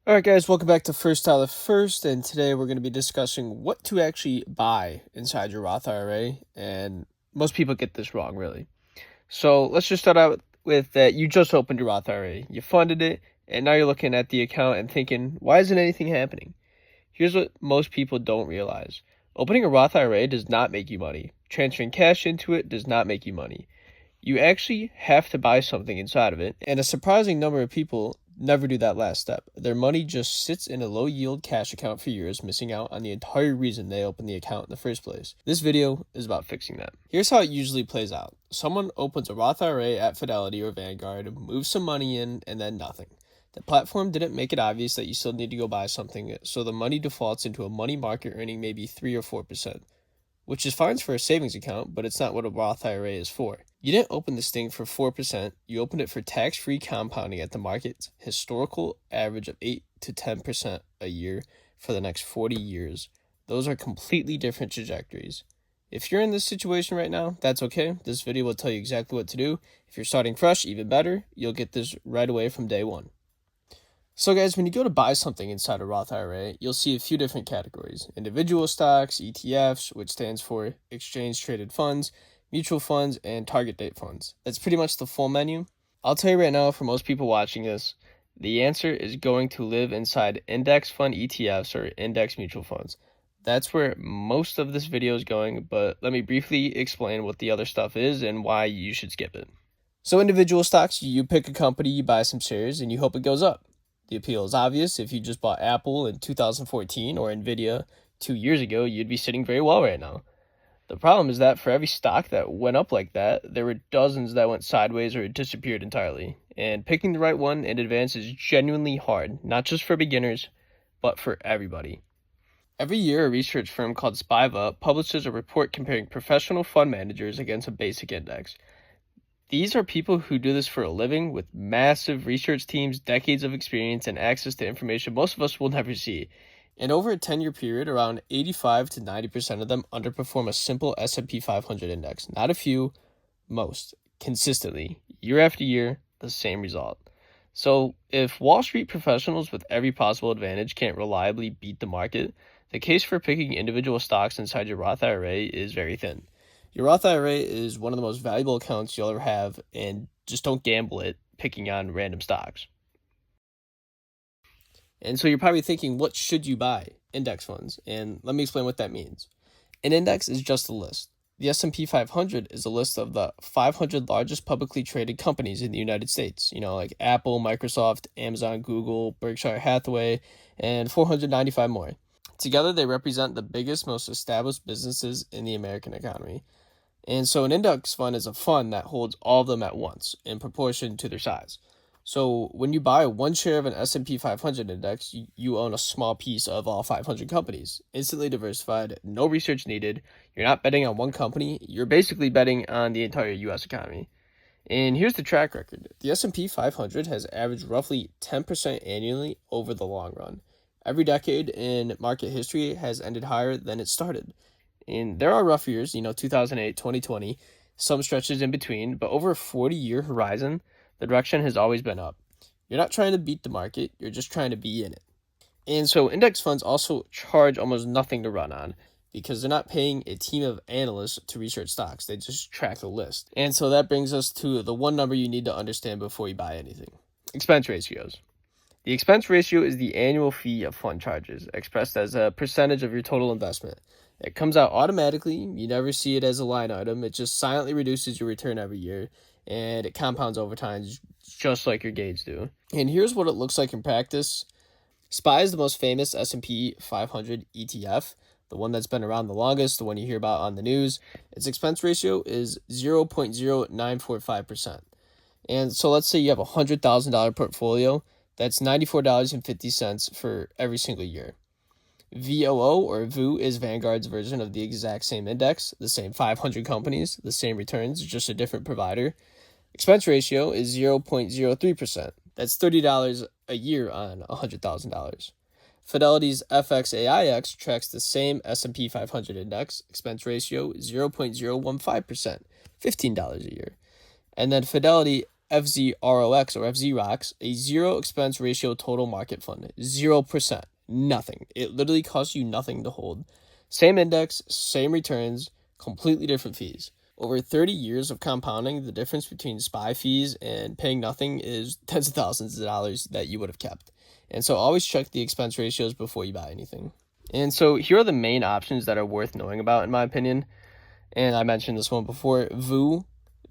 Alright guys, welcome back to First Dollar First, and today we're going to be discussing what to actually buy inside your Roth IRA, and most people get this wrong, really. So let's just start out with that you just opened your Roth IRA, you funded it, and now you're looking at the account and thinking, why isn't anything happening? Here's what most people don't realize. Opening a Roth IRA does not make you money. Transferring cash into it does not make you money. You actually have to buy something inside of it, and a surprising number of people never do that last step. Their money just sits in a low-yield cash account for years, missing out on the entire reason they opened the account in the first place. This video is about fixing that. Here's how it usually plays out. Someone opens a Roth IRA at Fidelity or Vanguard, moves some money in, and then nothing. The platform didn't make it obvious that you still need to go buy something, so the money defaults into a money market earning maybe 3 or 4%. Which is fine for a savings account, but it's not what a Roth IRA is for. You didn't open this thing for 4%, you opened it for tax-free compounding at the market's historical average of 8 to 10% a year for the next 40 years. Those are completely different trajectories. If you're in this situation right now, that's okay. This video will tell you exactly what to do. If you're starting fresh, even better, you'll get this right away from day one. So guys, when you go to buy something inside a Roth IRA, you'll see a few different categories. Individual stocks, ETFs, which stands for exchange traded funds, mutual funds, and target date funds. That's pretty much the full menu. I'll tell you right now, for most people watching this, the answer is going to live inside index fund ETFs or index mutual funds. That's where most of this video is going, but let me briefly explain what the other stuff is and why you should skip it. So individual stocks, you pick a company, you buy some shares, and you hope it goes up. The appeal is obvious. If you just bought Apple in 2014 or Nvidia 2 years ago, you'd be sitting very well right now. The problem is that for every stock that went up like that, there were dozens that went sideways or disappeared entirely. And picking the right one in advance is genuinely hard, not just for beginners, but for everybody. Every year, a research firm called Spiva publishes a report comparing professional fund managers against a basic index. These are people who do this for a living with massive research teams, decades of experience, and access to information most of us will never see. And over a 10-year period, around 85 to 90% of them underperform a simple S&P 500 index. Not a few, most. Consistently, year after year, the same result. So if Wall Street professionals with every possible advantage can't reliably beat the market, the case for picking individual stocks inside your Roth IRA is very thin. Your Roth IRA is one of the most valuable accounts you'll ever have, and just don't gamble it picking on random stocks. And so you're probably thinking, what should you buy? Index funds. And let me explain what that means. An index is just a list. The S&P 500 is a list of the 500 largest publicly traded companies in the United States, like Apple, Microsoft, Amazon, Google, Berkshire Hathaway, and 495 more. Together, they represent the biggest, most established businesses in the American economy. And so an index fund is a fund that holds all of them at once in proportion to their size. So when you buy one share of an S&P 500 index, you own a small piece of all 500 companies. Instantly diversified, no research needed. You're not betting on one company. You're basically betting on the entire U.S. economy. And here's the track record. The S&P 500 has averaged roughly 10% annually over the long run. Every decade in market history has ended higher than it started. And there are rough years, 2008, 2020, some stretches in between, but over a 40-year horizon, the direction has always been up. You're not trying to beat the market, you're just trying to be in it. And so index funds also charge almost nothing to run on because they're not paying a team of analysts to research stocks. They just track the list. And so that brings us to the one number you need to understand before you buy anything. Expense ratios. The expense ratio is the annual fee of fund charges, expressed as a percentage of your total investment. It comes out automatically. You never see it as a line item. It just silently reduces your return every year, and it compounds over time just like your gains do. And here's what it looks like in practice. SPY is the most famous S&P 500 ETF, the one that's been around the longest, the one you hear about on the news. Its expense ratio is 0.0945%. And so let's say you have a $100,000 portfolio. That's $94.50 for every single year. VOO or VOO is Vanguard's version of the exact same index, the same 500 companies, the same returns, just a different provider. Expense ratio is 0.03%. That's $30 a year on $100,000. Fidelity's FXAIX tracks the same S&P 500 index. Expense ratio is 0.015%, $15 a year. And then Fidelity FZROX or FZROX, a zero expense ratio total market fund. 0%. Nothing. It literally costs you nothing to hold. Same index, same returns, completely different fees. Over 30 years of compounding, the difference between SPY fees and paying nothing is tens of thousands of dollars that you would have kept. And so always check the expense ratios before you buy anything. And so here are the main options that are worth knowing about, in my opinion. And I mentioned this one before. VOO,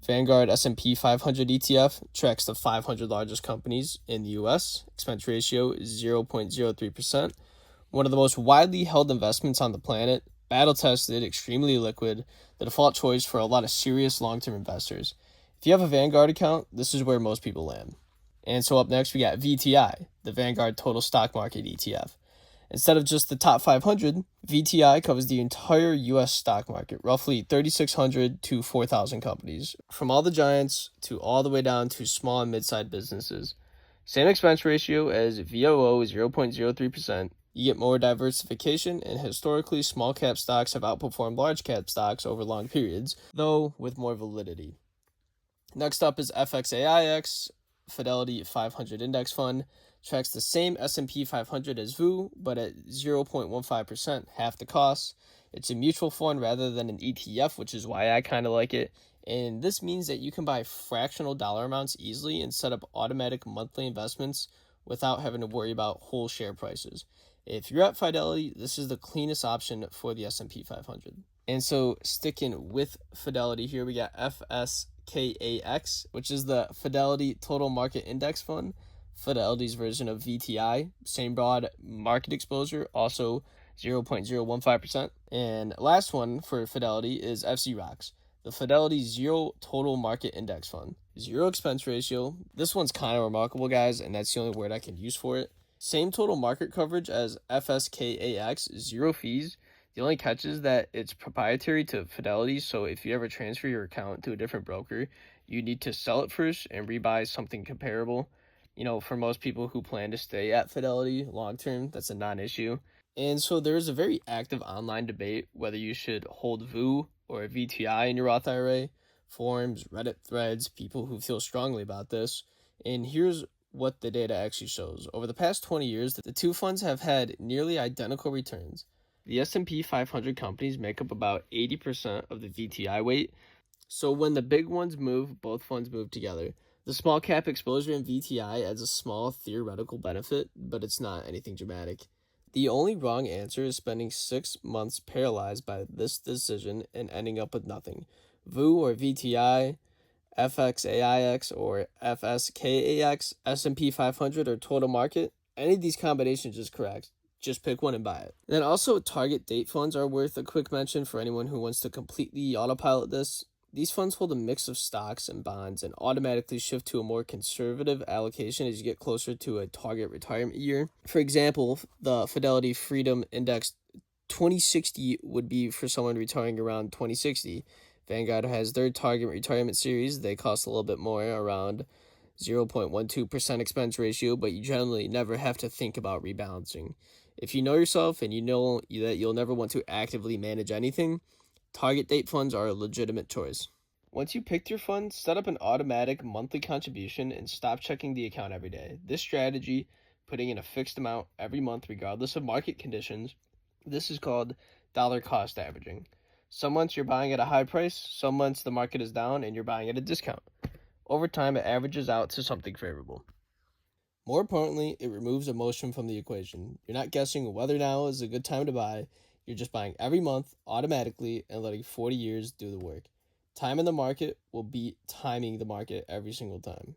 Vanguard S&P 500 ETF, tracks the 500 largest companies in the U.S. Expense ratio is 0.03%. One of the most widely held investments on the planet, battle-tested, extremely liquid, the default choice for a lot of serious long-term investors. If you have a Vanguard account, this is where most people land. And so up next, we got VTI, the Vanguard Total Stock Market ETF. Instead of just the top 500, VTI covers the entire U.S. stock market, roughly 3,600 to 4,000 companies, from all the giants to all the way down to small and mid-sized businesses. Same expense ratio as VOO, 0.03%. You get more diversification, and historically, small cap stocks have outperformed large cap stocks over long periods, though with more validity. Next up is FXAIX, Fidelity 500 Index Fund. Tracks the same S&P 500 as VOO, but at 0.15%, half the cost. It's a mutual fund rather than an ETF, which is why I kind of like it. And this means that you can buy fractional dollar amounts easily and set up automatic monthly investments without having to worry about whole share prices. If you're at Fidelity, this is the cleanest option for the S&P 500. And so sticking with Fidelity here, we got FSKAX, which is the Fidelity Total Market Index Fund. Fidelity's version of VTI, same broad market exposure, also 0.015%. And last one for Fidelity is FZROX, the Fidelity Zero Total Market Index Fund. Zero expense ratio. This one's kind of remarkable, guys, and that's the only word I can use for it. Same total market coverage as FSKAX, zero fees. The only catch is that it's proprietary to Fidelity, so if you ever transfer your account to a different broker, you need to sell it first and rebuy something comparable. You know, for most people who plan to stay at Fidelity long term, that's a non-issue. And so there is a very active online debate whether you should hold VOO or VTI in your Roth IRA. Forums, Reddit threads, people who feel strongly about this. And here's what the data actually shows. Over the past 20 years, the two funds have had nearly identical returns. The S&P 500 companies make up about 80% of the VTI weight. So when the big ones move, both funds move together. The small cap exposure in VTI adds a small theoretical benefit, but it's not anything dramatic. The only wrong answer is spending 6 months paralyzed by this decision and ending up with nothing. VOO or VTI, FXAIX or FSKAX, S&P 500 or total market, any of these combinations is correct. Just pick one and buy it. Then also target date funds are worth a quick mention for anyone who wants to completely autopilot this. These funds hold a mix of stocks and bonds and automatically shift to a more conservative allocation as you get closer to a target retirement year. For example, the Fidelity Freedom Index 2060 would be for someone retiring around 2060. Vanguard has their target retirement series. They cost a little bit more, around 0.12% expense ratio, but you generally never have to think about rebalancing. If you know yourself and you know that you'll never want to actively manage anything, target date funds are a legitimate choice. Once you picked your fund, set up an automatic monthly contribution and stop checking the account every day. This strategy, putting in a fixed amount every month regardless of market conditions, this is called dollar cost averaging. Some months you're buying at a high price, some months the market is down and you're buying at a discount. Over time, it averages out to something favorable. More importantly, it removes emotion from the equation. You're not guessing whether now is a good time to buy. You're just buying every month automatically and letting 40 years do the work. Time in the market will beat timing the market every single time.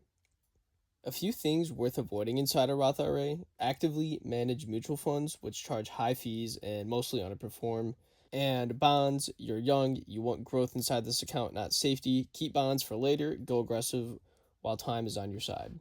A few things worth avoiding inside a Roth IRA: actively manage mutual funds, which charge high fees and mostly underperform. And bonds, you're young, you want growth inside this account, not safety. Keep bonds for later, go aggressive while time is on your side.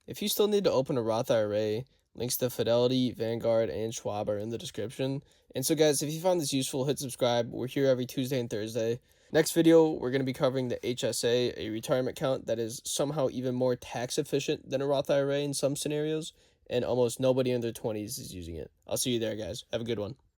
If you still need to open a Roth IRA, links to Fidelity, Vanguard, and Schwab are in the description. And so guys, if you found this useful, hit subscribe. We're here every Tuesday and Thursday. Next video, we're going to be covering the HSA, a retirement account that is somehow even more tax efficient than a Roth IRA in some scenarios, and almost nobody in their 20s is using it. I'll see you there, guys. Have a good one.